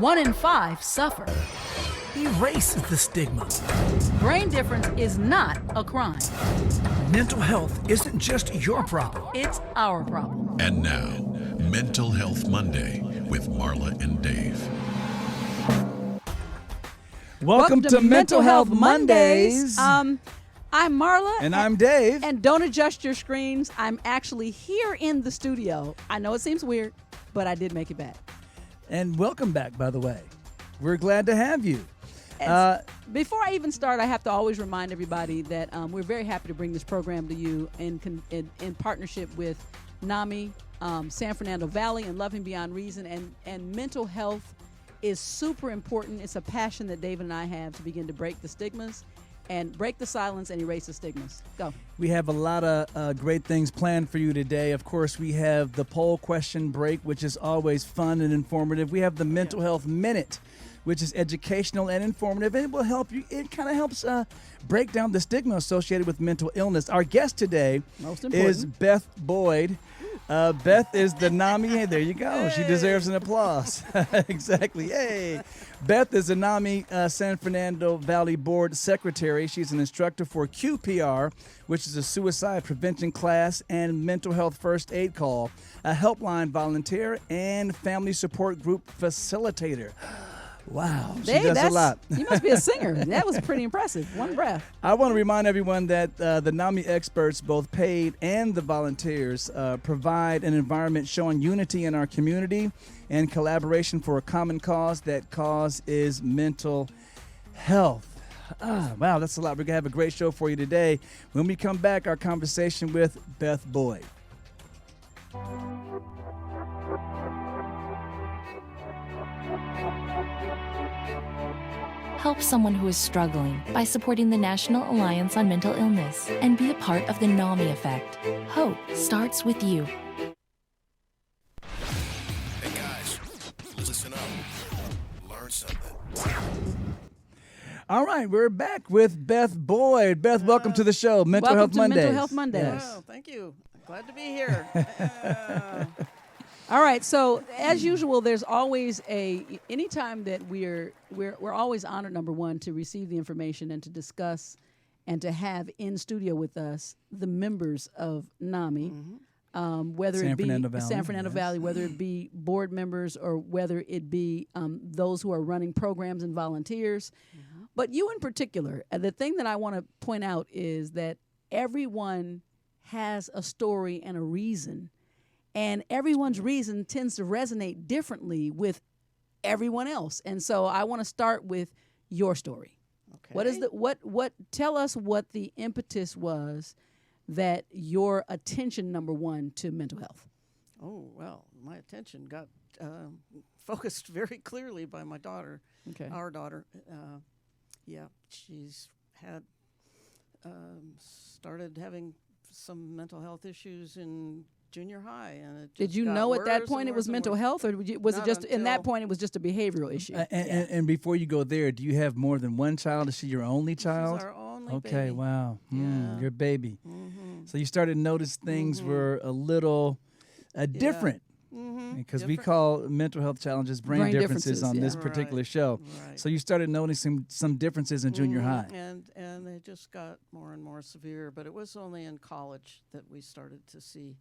1 in 5 suffer. Erase the stigma. Brain difference is not a crime. Mental health isn't just your problem. It's our problem. And now, Mental Health Monday with Marla and Dave. Welcome to Mental Health Mondays. I'm Marla. And I'm Dave. And don't adjust your screens. I'm actually here in the studio. I know it seems weird, but I did make it back. And welcome back, by the way. We're glad to have you. Before I even start, I have to always remind everybody that we're very happy to bring this program to you in partnership with NAMI, San Fernando Valley, and Loving Beyond Reason. And mental health is super important. It's a passion that David and I have to begin to break the stigmas and break the silence and erase the stigmas. Go. We have a lot of great things planned for you today. Of course, we have the poll question break, which is always fun and informative. We have the Mental Health Minute, which is educational and informative, and it will help you. It kind of helps break down the stigma associated with mental illness. Our guest today is Beth Boyd. Beth is the NAMI. Hey, there you go. Hey. She deserves an applause. Exactly. Hey. Beth is the NAMI San Fernando Valley Board Secretary. She's an instructor for QPR, which is a suicide prevention class and mental health first aid call, a helpline volunteer, and family support group facilitator. Wow, she does a lot. You must be a singer. That was pretty impressive. One breath. I want to remind everyone that the NAMI experts, both paid and the volunteers, provide an environment showing unity in our community and collaboration for a common cause. That cause is mental health. Wow, that's a lot. We're going to have a great show for you today. When we come back, our conversation with Beth Boyd. Help someone who is struggling by supporting the National Alliance on Mental Illness and be a part of the NAMI effect. Hope starts with you. Hey guys, listen up. Learn something. All right, we're back with Beth Boyd. Beth, welcome to the show, Mental Health Mondays. Mental Health Mondays. Yes. Oh, thank you. Glad to be here. All right, so as usual, there's always anytime that we're always honored, number one, to receive the information and to discuss and to have in studio with us the members of NAMI, whether San it be Fernando Valley, San Fernando Valley, whether it be board members or whether it be those who are running programs and volunteers. But you in particular, the thing that I want to point out is that everyone has a story and a reason. And everyone's reason tends to resonate differently with everyone else. And so I want to start with your story. Okay. What is tell us what the impetus was that your attention, number one, to mental health. Oh, well, my attention got focused very clearly by my daughter. Okay. Our daughter. She's had started having some mental health issues in junior high, and it just did you know at that point it was mental health, or was it just in that point it was just a behavioral issue? And before you go there, do you have more than one child? Is she your only child? She's our only baby. Okay, wow. Your baby. So you started to notice things were a little different. Because we call mental health challenges brain differences on this particular show. Right. So you started noticing some differences in junior high. And they just got more and more severe. But it was only in college that we started to see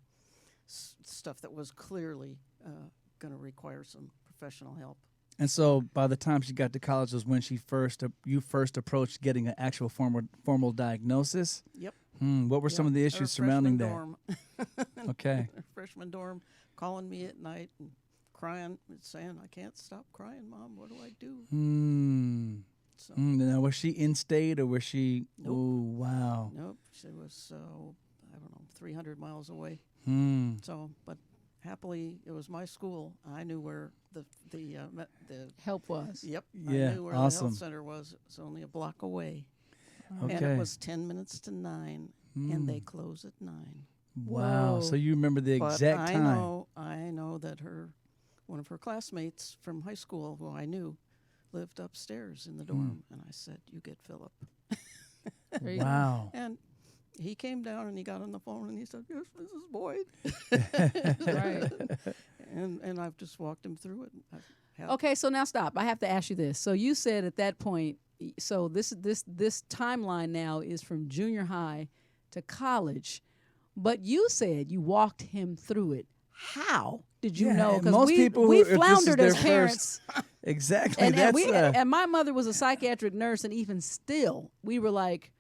stuff that was clearly going to require some professional help. And so by the time she got to college was when you first approached getting an actual formal diagnosis? Yep. What were some of the issues surrounding that? Dorm. Okay. Freshman dorm, calling me at night and crying and saying, I can't stop crying, Mom. What do I do? So, now, was she in-state or was she? Nope. Oh, wow. Nope. She was, 300 miles away. So, but happily, it was my school. I knew where the help was. Yep. Yeah, I knew where awesome. the health center was. It's only a block away. Okay. And it was 10 minutes to 9, and they close at 9. Wow. Whoa. So you remember the exact time. I know that one of her classmates from high school, who I knew, lived upstairs in the dorm. And I said, you get Philip. Wow. And he came down and he got on the phone and he said, yes, Mrs. Boyd. Right. And I've just walked him through it. Okay, so now stop. I have to ask you this. So you said at that point, so this timeline now is from junior high to college, but you said you walked him through it. How did you know? Because we floundered as parents. Exactly. And my mother was a psychiatric nurse, and even still, we were like,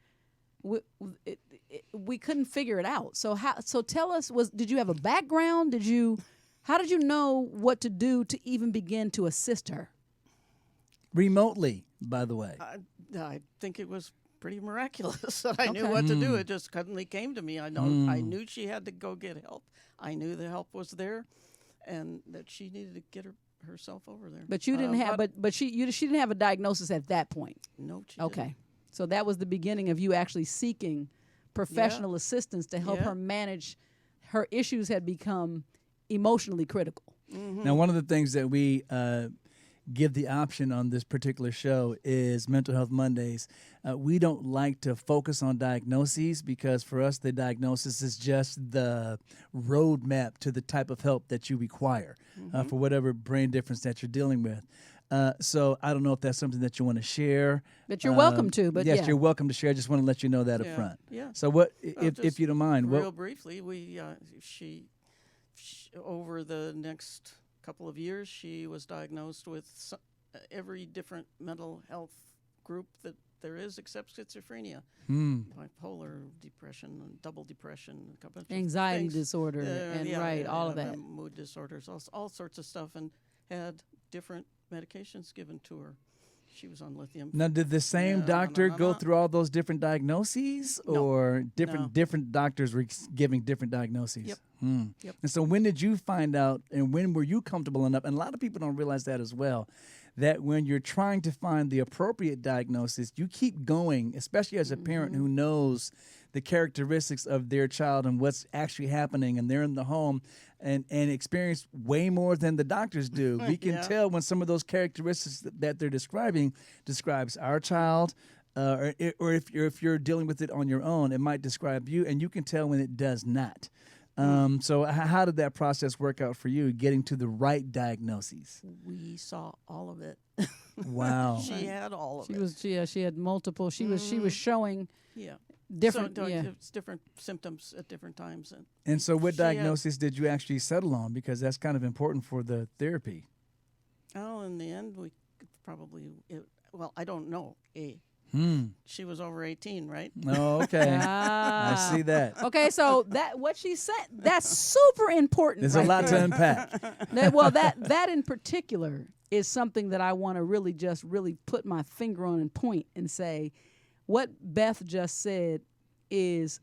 we couldn't figure it out. So tell us, did you have a background? How did you know what to do to even begin to assist her? Remotely, by the way. I think it was pretty miraculous that I knew what to do. It just suddenly came to me. I knew she had to go get help. I knew the help was there, and that she needed to get herself over there. But you didn't have. But she didn't have a diagnosis at that point. No, she okay. didn't. So that was the beginning of you actually seeking professional assistance to help her manage. Her issues had become emotionally critical. Mm-hmm. Now, one of the things that we give the option on this particular show is Mental Health Mondays. We don't like to focus on diagnoses because for us, the diagnosis is just the roadmap to the type of help that you require for whatever brain difference that you're dealing with. So I don't know if that's something that you want to share. But you're welcome to. But yes, you're welcome to share. I just want to let you know that up front. Yeah. So what, if you don't mind, real briefly, she over the next couple of years, she was diagnosed with every different mental health group that there is except schizophrenia, bipolar depression, double depression, a couple of anxiety things. Disorder, all of that, mood disorders, all sorts of stuff, and had different medications given to her. She was on lithium. Now, did the same doctor go through all those different diagnoses, or different doctors were giving different diagnoses? Yep. Yep. And so when did you find out, and when were you comfortable enough, and a lot of people don't realize that as well, that when you're trying to find the appropriate diagnosis, you keep going, especially as a parent who knows the characteristics of their child and what's actually happening, and they're in the home and experience way more than the doctors do. We can tell when some of those characteristics that they're describing describes our child, or if you're dealing with it on your own, it might describe you, and you can tell when it does not. So how did that process work out for you, getting to the right diagnoses? We saw all of it. Wow. She had all of it. She had multiple. She was showing different. It's different symptoms at different times. And so what diagnosis did you actually settle on? Because that's kind of important for the therapy. Oh, in the end, we probably, I don't know. She was over 18, right? Oh, okay. I see that. Okay, so what she said, that's super important. There's a lot to unpack. That in particular is something that I want to really put my finger on and point and say, what Beth just said is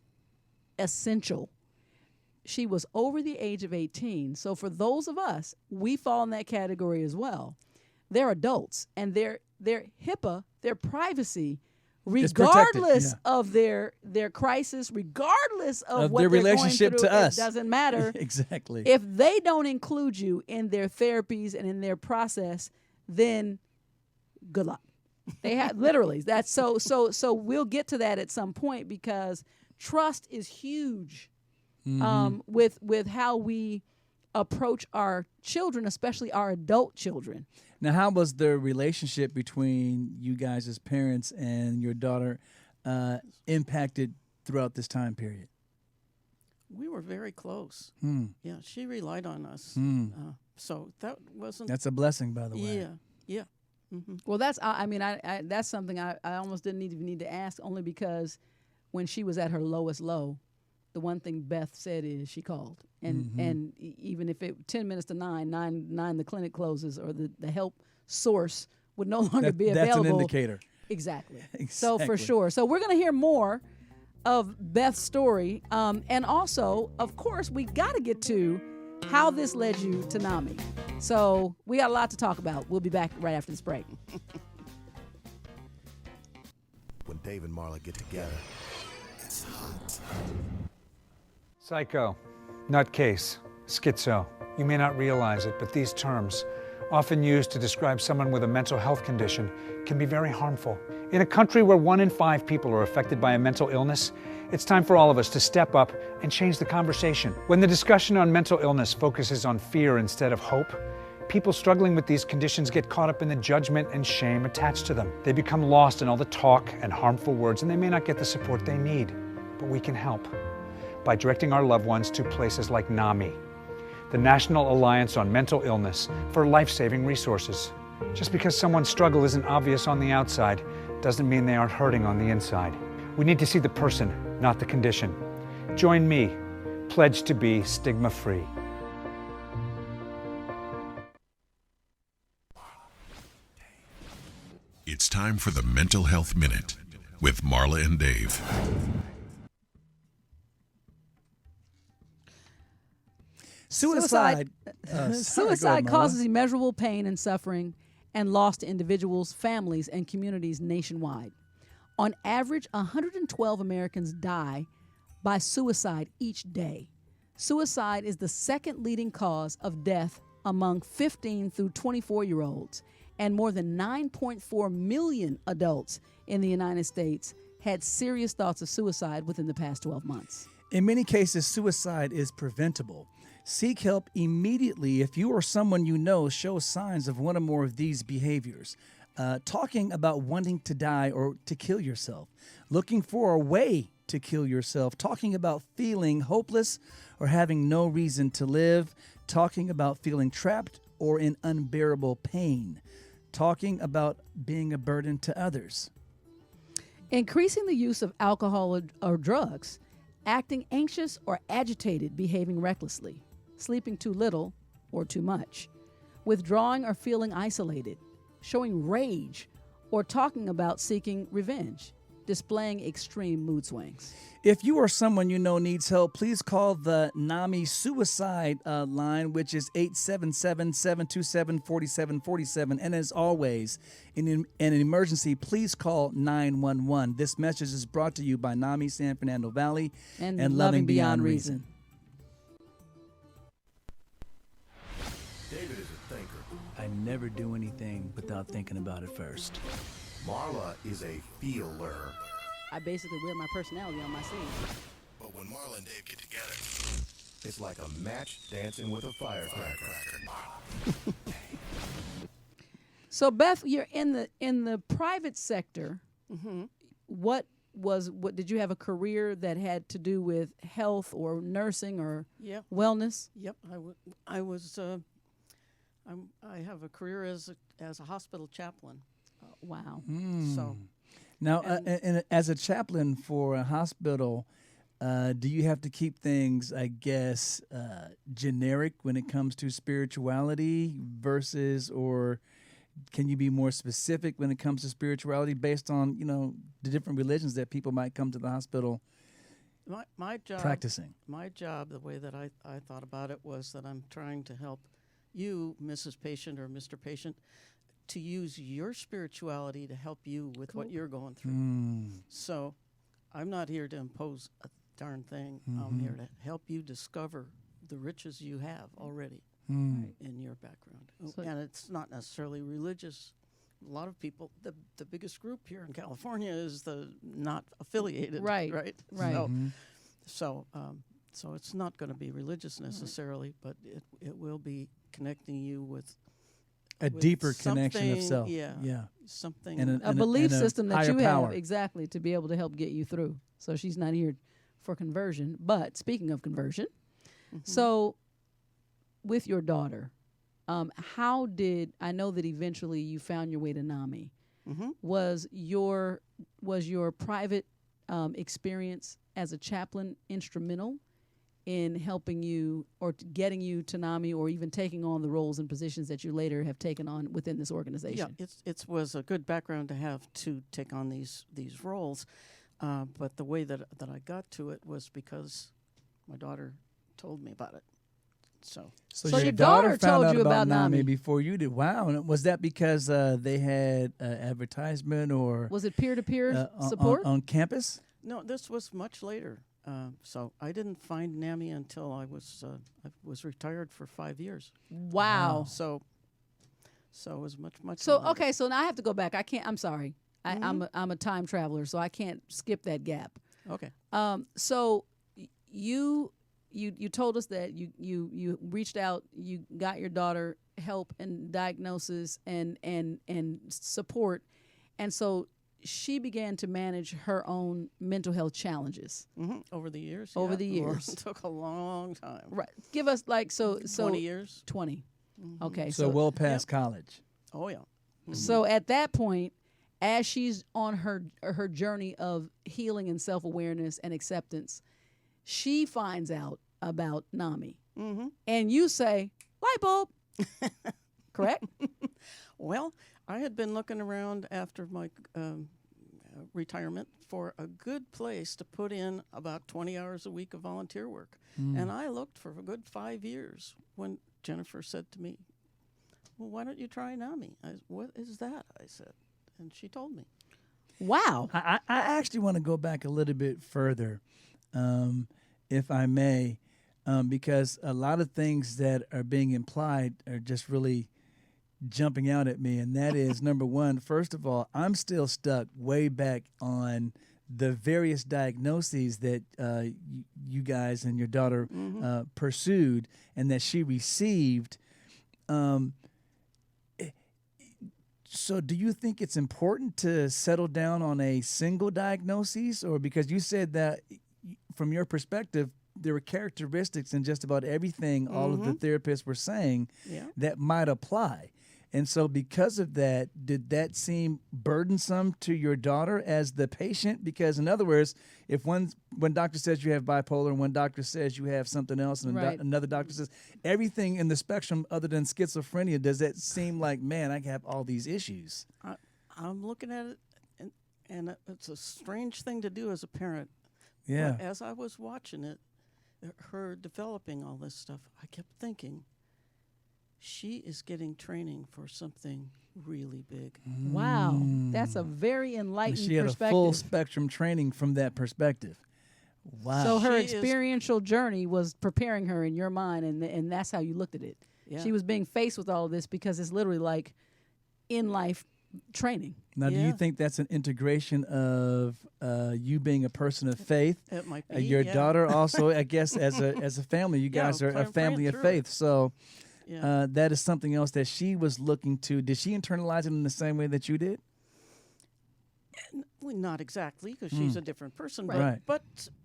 essential. She was over the age of 18. So for those of us, we fall in that category as well. They're adults, and their HIPAA, their privacy, regardless of their crisis, regardless of what their relationship going through, to us, it doesn't matter. Exactly. If they don't include you in their therapies and in their process, then good luck. They have literally that's so we'll get to that at some point, because trust is huge with how we approach our children, especially our adult children. Now, how was the relationship between you guys as parents and your daughter impacted throughout this time period? We were very close. Yeah, she relied on us. So that wasn't... That's a blessing, by the way. Yeah. Mm-hmm. Well, that's that's something I almost didn't even need to ask, only because when she was at her lowest low, the one thing Beth said is she called. And even if it 10 minutes to 9 the clinic closes, or the help source would no longer be available. That's an indicator. Exactly. So for sure. So we're going to hear more of Beth's story. And also, of course, we got to get to how this led you to NAMI. So we got a lot to talk about. We'll be back right after this break. When Dave and Marla get together, it's hot. Psycho, nutcase, schizo. You may not realize it, but these terms, often used to describe someone with a mental health condition, can be very harmful In a country where 1 in 5 people are affected by a mental illness, it's time for all of us to step up and change the conversation. When the discussion on mental illness focuses on fear instead of hope, people struggling with these conditions get caught up in the judgment and shame attached to them. They become lost in all the talk and harmful words, and they may not get the support they need. But we can help by directing our loved ones to places like NAMI, the National Alliance on Mental Illness, for life-saving resources. Just because someone's struggle isn't obvious on the outside doesn't mean they aren't hurting on the inside. We need to see the person, not the condition. Join me, pledge to be stigma-free. It's time for the Mental Health Minute with Marla and Dave. Suicide Suicide causes immeasurable pain and suffering and loss to individuals, families, and communities nationwide. On average, 112 Americans die by suicide each day. Suicide is the second leading cause of death among 15 through 24-year-olds, and more than 9.4 million adults in the United States had serious thoughts of suicide within the past 12 months. In many cases, suicide is preventable. Seek help immediately if you or someone you know shows signs of one or more of these behaviors. Talking about wanting to die or to kill yourself. Looking for a way to kill yourself. Talking about feeling hopeless or having no reason to live. Talking about feeling trapped or in unbearable pain. Talking about being a burden to others. Increasing the use of alcohol or drugs. Acting anxious or agitated, behaving recklessly. Sleeping too little or too much. Withdrawing or feeling isolated. Showing rage or talking about seeking revenge. Displaying extreme mood swings. If you or someone you know needs help, please call the NAMI suicide line, which is 877-727-4747. And as always, in an emergency, please call 911. This message is brought to you by NAMI San Fernando Valley and Loving Beyond Reason. David is a thinker. I never do anything without thinking about it first. Marla is a feeler. I basically wear my personality on my sleeve. But when Marla and Dave get together, it's like a match dancing with a firecracker. So Beth, you're in the private sector. Mm-hmm. What did you have a career that had to do with health or nursing or wellness? Yep. I have a career as a hospital chaplain. Wow. So Now, and as a chaplain for a hospital, do you have to keep things, I guess, generic when it comes to spirituality versus, or can you be more specific when it comes to spirituality based on, the different religions that people might come to the hospital my job practicing? My job, the way that I thought about it, was that I'm trying to help you, Mrs. Patient or Mr. Patient, to use your spirituality to help you with what you're going through. So I'm not here to impose a darn thing. I'm here to help you discover the riches you have already in your background. And it's not necessarily religious. A lot of people, the biggest group here in California is the not affiliated. Right. So it's not going to be religious necessarily, but it will be connecting you with a deeper connection of self. Yeah. Something. And a belief system that you power. have, exactly, to be able to help get you through. So she's not here for conversion. But speaking of conversion, so with your daughter, how did, I know that eventually you found your way to NAMI. Was your private experience as a chaplain instrumental in helping you or getting you to NAMI, or even taking on the roles and positions that you later have taken on within this organization? Yeah, it was a good background to have to take on these roles, but the way that I got to it was because my daughter told me about it. So your daughter told you about NAMI before you did. Wow. And was that because they had advertisement, or was it peer-to-peer support on campus? No, this was much later. So I didn't find NAMI until I was retired for 5 years. Wow. So it was much So later. okay, so now I have to go back. I'm sorry. I'm a time traveler, so I can't skip that gap. Okay. So you told us that you reached out, you got your daughter help and diagnosis and support, and so she began to manage her own mental health challenges Over the years. over yeah. the years. It took a long time. Right. Give us like so 20 years. 20. Okay. So well past college. Oh, yeah. So at that point, as she's on her journey of healing and self-awareness and acceptance, she finds out about NAMI. And you say, light bulb. Correct? Well, I had been looking around after my retirement for a good place to put in about 20 hours a week of volunteer work. And I looked for a good 5 years when Jennifer said to me, well, why don't you try NAMI? What is that? I said. And she told me. Wow. I actually want to go back a little bit further, if I may, because a lot of things that are being implied are just really jumping out at me. And that is, number one, first of all, I'm still stuck way back on the various diagnoses that you guys and your daughter pursued and that she received. So do you think it's important to settle down on a single diagnosis? Or because you said that from your perspective, there were characteristics in just about everything all of the therapists were saying that might apply. And so because of that, did that seem burdensome to your daughter as the patient? Because in other words, if one doctor says you have bipolar and one doctor says you have something else and another doctor says everything in the spectrum other than schizophrenia, does that seem like, man, I have all these issues? I'm looking at it, and it's a strange thing to do as a parent. Yeah. But as I was watching it, her developing all this stuff, I kept thinking, she is getting training for something really big. Wow. That's a very enlightened She had perspective. a full spectrum training from that perspective. Wow. So her She is- experiential journey was preparing her in your mind, and that's how you looked at it. Yeah. She was being faced with all of this because it's literally like in-life training. Now, do you Yeah. think that's an integration of you being a person of faith? It might be. Your yeah. daughter also, I guess, as a family, you Yeah, guys are a praying family of through faith. it. So Yeah. that is something else that she was looking to. Did she internalize it in the same way that you did? Well, not exactly, because she's a different person, Right. but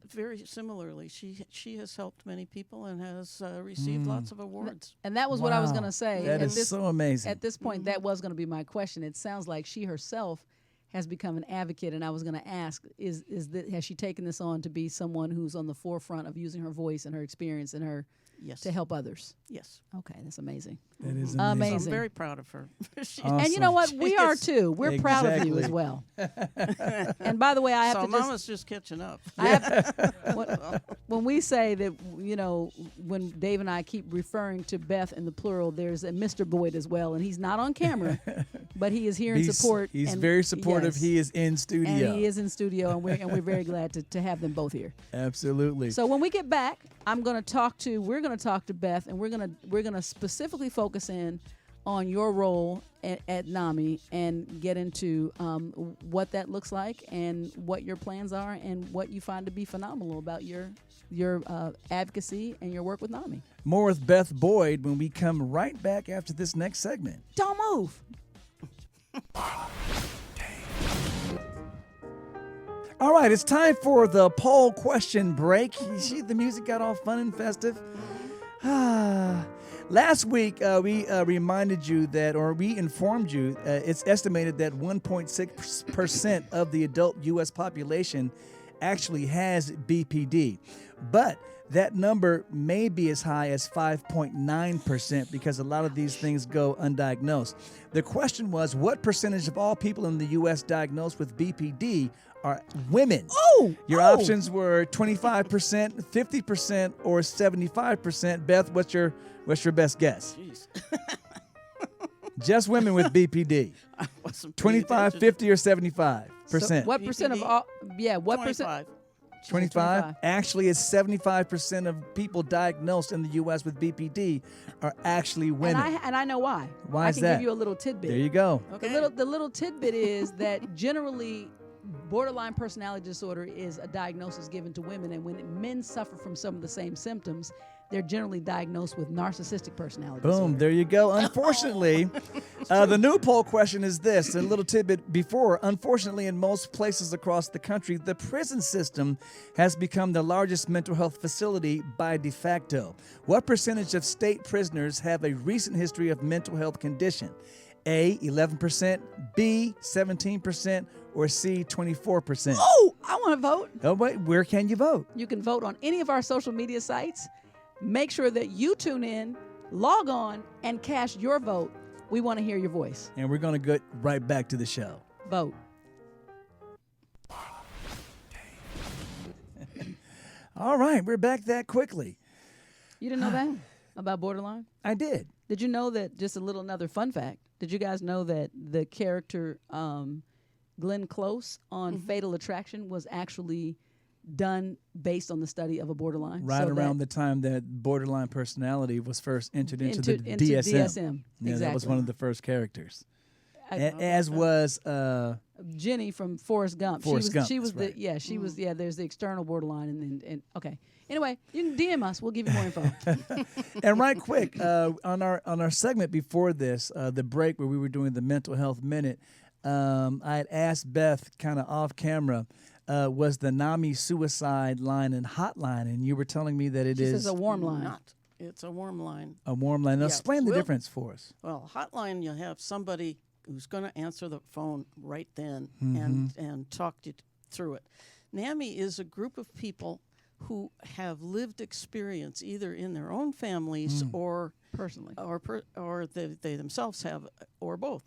very similarly, she has helped many people and has received lots of awards. And that was what I was Wow. going to say. That At is this- so amazing. At this point, that was going to be my question. It sounds like she herself has become an advocate, and I was going to ask: has she taken this on to be someone who's on the forefront of using her voice and her experience and her Yes. to help others? Yes. Okay, that's amazing. That is Amazing. amazing. So I'm very proud of her. She- And you know what? Awesome. We are too. We're proud of you Exactly. as well. And by the way, I have so to just Mama's just catching up. when we say that, when Dave and I keep referring to Beth in the plural, there's a Mr. Boyd as well, and he's not on camera, but he is here in support. He's and very supportive. yes, He is in studio. and he is in studio, and we're very glad to have them both here. Absolutely. So when we get back, we're going to talk to Beth, and we're going to specifically focus in on your role at NAMI and get into what that looks like and what your plans are and what you find to be phenomenal about your advocacy and your work with NAMI. More with Beth Boyd when we come right back after this next segment. Don't move. All right, it's time for the poll question break. You see, the music got all fun and festive. Last week, we reminded you that, or we informed you, it's estimated that 1.6% of the adult U.S. population actually has BPD. But that number may be as high as 5.9% because a lot of these things go undiagnosed. The question was, what percentage of all people in the U.S. diagnosed with BPD are women? Your options were 25%, 50%, or 75%. Beth, what's your best guess? Jeez. Just women with BPD. I wasn't paying 25, attention. 50, or 75%. So what percent of all? Yeah, what percent? 25. 25? Actually, it's 75% of people diagnosed in the U.S. with BPD are actually women. And I know why. Why is I that? can give you a little tidbit. There you go. Okay. The little tidbit is that generally borderline personality disorder is a diagnosis given to women, and when men suffer from some of the same symptoms, they're generally diagnosed with narcissistic personality disorder. Boom, there you go. Unfortunately, the new poll question is this, a little tidbit before. Unfortunately, in most places across the country, the prison system has become the largest mental health facility by de facto. What percentage of state prisoners have a recent history of mental health condition? A, 11%, B, 17%, or C, 24%? Oh, I want to vote. Oh, wait, where can you vote? You can vote on any of our social media sites. Make sure that you tune in, log on, and cast your vote. We want to hear your voice. And we're going to get right back to the show. Vote. All right, we're back that quickly. You didn't know that about borderline? I did. Did you know that, just another fun fact, did you guys know that the character Glenn Close on Fatal Attraction was actually done based on the study of a borderline? Right around the time that borderline personality was first entered into the DSM. Yeah, Yeah, that was one of the first characters. As was Jenny from Forrest Gump. Forrest Gump, She was that's the right. she was there's the external borderline and okay. Anyway, you can DM us. We'll give you more info. And right quick, on our segment before this, the break where we were doing the mental health minute, I had asked Beth kind of off camera, was the NAMI suicide line and hotline, and you were telling me that it She is says a warm line. It's a warm line. a warm line. Now, Yeah, explain the we'll- difference for us. Well, hotline, you have somebody who's going to answer the phone right then Mm-hmm. and talk you through it. NAMI is a group of people who have lived experience either in their own families or Personally. or they themselves have, or both.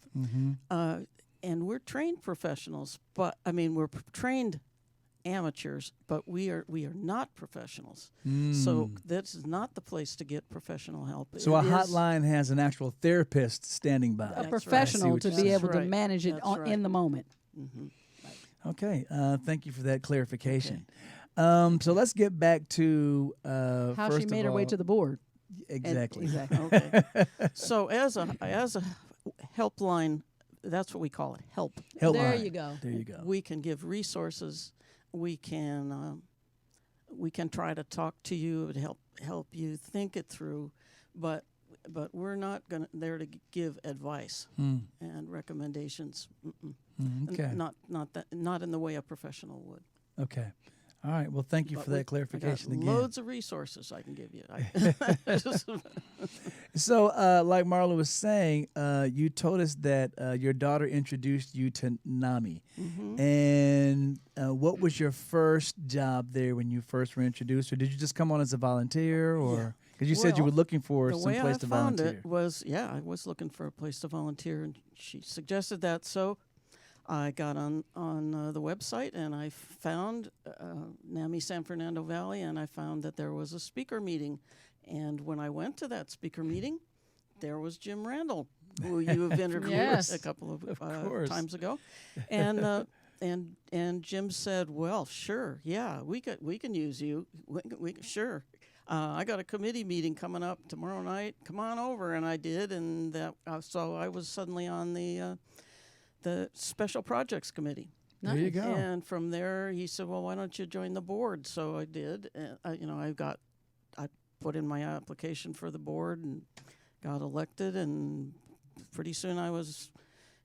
And we're trained professionals, but I mean we're trained amateurs, but we are not professionals. So this is not the place to get professional help. So It a is- hotline has an actual therapist standing by. A That's right. professional I see what to you're be saying. able to Right. manage it That's right. in the moment. Okay, thank you for that clarification. So let's get back to How first she of made her way all- to the board. Exactly. Exactly. Okay. So as a helpline, that's what we call it. Help. There Helpline. you go. There you go. We can give resources. We can try to talk to you and help you think it through, but we're not there to give advice and recommendations. Okay. Not in the way a professional would. Okay. All right. Well, thank you But for that I got clarification again. loads of resources I can give you. So, like Marla was saying, you told us that your daughter introduced you to NAMI. And what was your first job there when you first were introduced? Or did you just come on as a volunteer? Or because you said you were Well, looking for the some way place I to found volunteer. it was, I was looking for a place to volunteer, and she suggested that. So I got on the website, and I found NAMI San Fernando Valley, and I found that there was a speaker meeting. And when I went to that speaker meeting, there was Jim Randall, who you have interviewed Yes. a couple of course. times ago, and Jim said, "Well, sure, yeah, we can use you. Sure." I got a committee meeting coming up tomorrow night. Come on over, and I did, and so I was suddenly on the Special Projects Committee. There you go. And from there, he said, "Well, why don't you join the board?" So I did. And I put in my application for the board and got elected, and pretty soon I was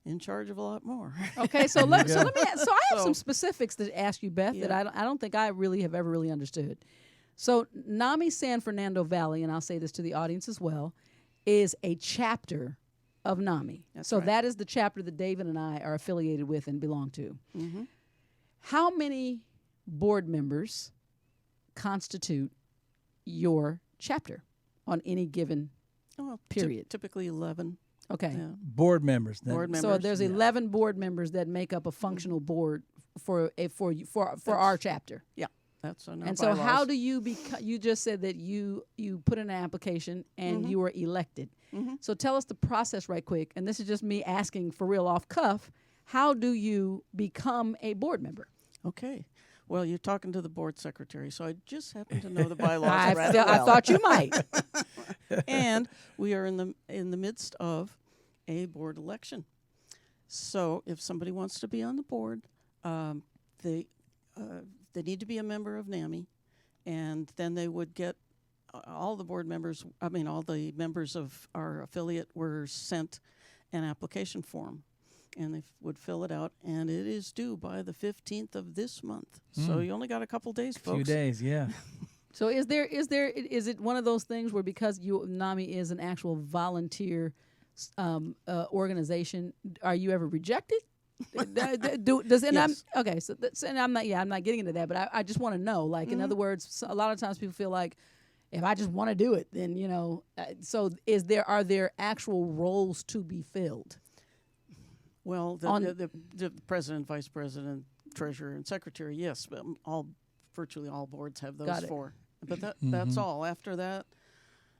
in charge of a lot more. Okay, so let me. So I have So- some specifics to ask you, Beth, that Yeah. I don't think I really have ever really understood. So NAMI San Fernando Valley, and I'll say this to the audience as well, is a chapter of NAMI. That's so right. that is the chapter that David and I are affiliated with and belong to. How many board members constitute your chapter on any given Well, period? Typically 11. Okay. Yeah. Board members. Then. Board So members. there's 11 board members that make up a functional board for our chapter. Yeah, that's on our And so how bylaws. do you you just said that you put in an application and you were elected. So tell us the process right quick, and this is just me asking for real off cuff, how do you become a board member? Okay. Well, you're talking to the board secretary, so I just happen to know the bylaws I rather well. I thought you might. And we are in the midst of a board election. So if somebody wants to be on the board, they need to be a member of NAMI, and then they would get all the board members. I mean, all the members of our affiliate were sent an application form, and they would fill it out, and it is due by the 15th of this month. So you only got a couple days, folks. Few days, yeah. So is it one of those things where because NAMI is an actual volunteer organization, are you ever rejected? Yes. I'm not getting into that, but I just want to know, like, in other words, a lot of times people feel like, if I just want to do it, then, so are there actual roles to be filled? Well, the president, vice president, treasurer, and secretary, yes, but virtually all boards have those four. But that's all. After that,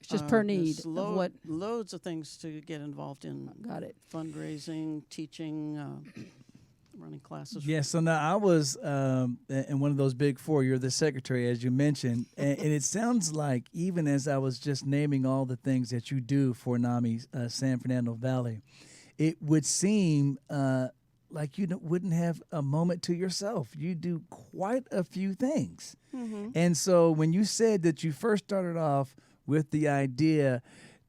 it's just per need of what loads of things to get involved in. Got it. Fundraising, teaching, running classes. Yeah, so now I was in one of those big four. You're the secretary, as you mentioned. And it sounds like, even as I was just naming all the things that you do for NAMI San Fernando Valley, it would seem like you wouldn't have a moment to yourself. You do quite a few things. Mm-hmm. And so when you said that you first started off with the idea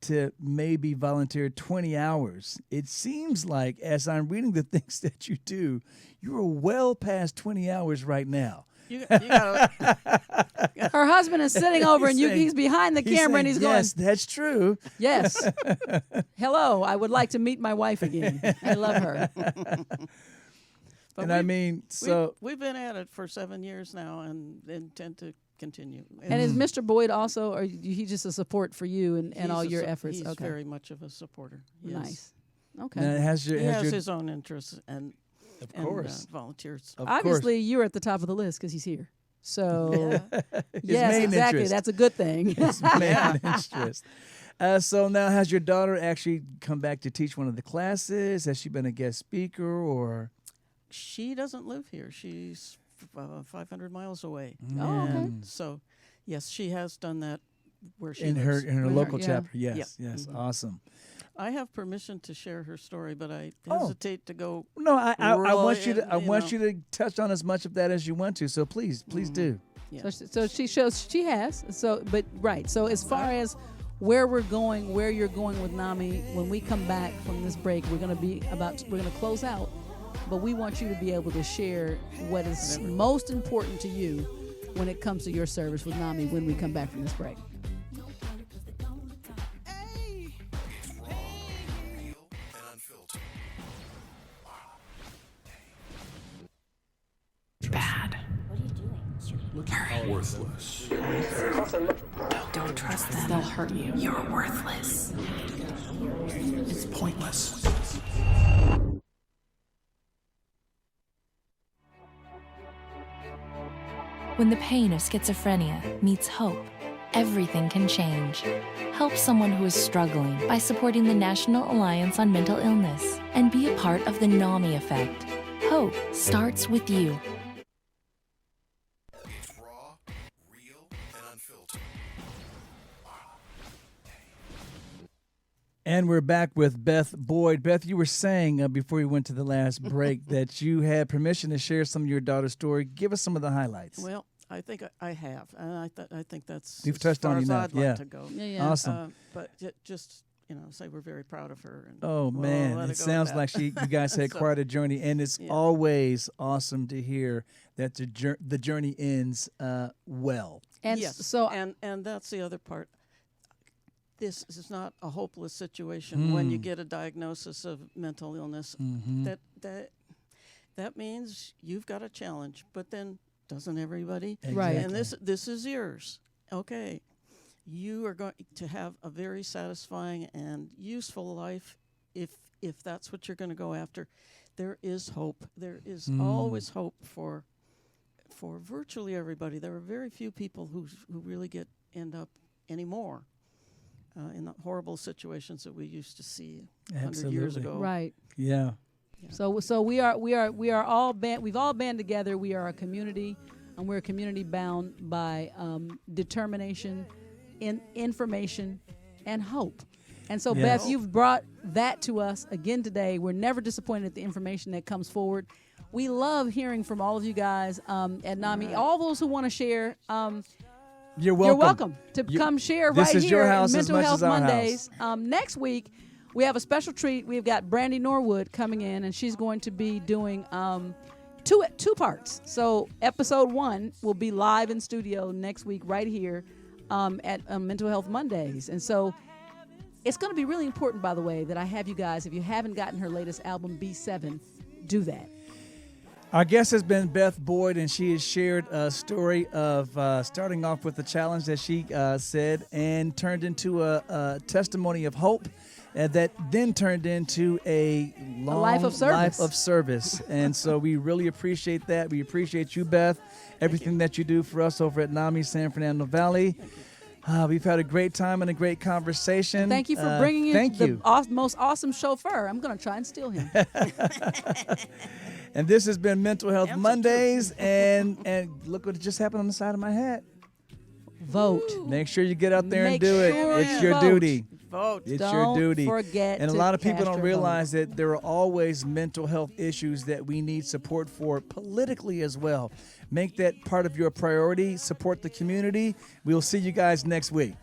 to maybe volunteer 20 hours, it seems like, as I'm reading the things that you do, you're well past 20 hours right now. You gotta, her husband is sitting over and he's behind the camera and he's going, yes, that's true. Yes. Hello, I would like to meet my wife again. I love her. But and I mean, so we've been at it for 7 years now and intend to continue. And is Mr. Boyd also, or he just a support for you and all your efforts? He's okay. very much of a supporter. Yes. Nice. Okay. Now, he has his own interests and volunteers. Obviously, you're at the top of the list because he's here. So, yes, exactly. Interest. That's a good thing. His main interest. So now, has your daughter actually come back to teach one of the classes? Has she been a guest speaker, or? She doesn't live here. She's 500 miles away. Oh, okay. So, yes, she has done that where she in lives. her local chapter. Yes, yeah. yes, Mm-hmm. Awesome. I have permission to share her story, but I hesitate to go. No, I want you to. I want know. you to touch on as much of that as you want to. So please do. Yeah. So she shows she has. So, but right. So as far as where we're going, where you're going with NAMI, when we come back from this break, we're going to close out. But we want you to be able to share what is most important to you when it comes to your service with NAMI when we come back from this break. Bad. Worthless. Don't trust them. They'll hurt you. You're worthless. It's pointless. When the pain of schizophrenia meets hope, everything can change. Help someone who is struggling by supporting the National Alliance on Mental Illness and be a part of the NAMI effect. Hope starts with you. It's raw, real, and unfiltered. And we're back with Beth Boyd. Beth, you were saying before we went to the last break that you had permission to share some of your daughter's story. Give us some of the highlights. Well, I think I have, and I think that's You've as touched far on as enough. I'd like to go. Yeah. Awesome. But just say we're very proud of her. And Oh we'll man, let it go sounds at like you guys had So, quite a journey, and it's always awesome to hear that the journey ends well. And yes, so and that's the other part. This is not a hopeless situation when you get a diagnosis of mental illness. Mm-hmm. That means you've got a challenge, but then doesn't everybody? Right. And this is yours. Okay. You are going to have a very satisfying and useful life if that's what you're going to go after. There is hope. There is always hope for virtually everybody. There are very few people who really end up anymore in the horrible situations that we used to see 100 years ago. right. Yeah. So we are all we've all band together. We are a community. and we're a community bound by determination, information, and hope. And so, Yes. Beth, you've brought that to us again today. We're never disappointed at the information that comes forward. We love hearing from all of you guys at NAMI. All those who want to share, You're welcome. you're welcome to come share this right is here your house in as Mental much Health as our Mondays. Next week, we have a special treat. We've got Brandy Norwood coming in, and she's going to be doing two parts. So episode 1 will be live in studio next week right here at Mental Health Mondays. And so it's going to be really important, by the way, that I have you guys, if you haven't gotten her latest album, B7, do that. Our guest has been Beth Boyd, and she has shared a story of starting off with a challenge that she said and turned into a testimony of hope that then turned into a long life of service. life of service. And so we really appreciate that. We appreciate you, Beth, everything that you do for us over at NAMI San Fernando Valley. We've had a great time and a great conversation. Thank you for bringing in thank you. Most awesome chauffeur. I'm going to try and steal him. And this has been Mental Health Mondays. And look what just happened on the side of my hat. Vote. Make sure you get out there and Make do sure it. It's you your vote. duty. Vote. It's Don't your duty. forget and a to lot of people cast don't your realize that there are always mental health issues that we need support for politically as well. Make that part of your priority. Support the community. We'll see you guys next week.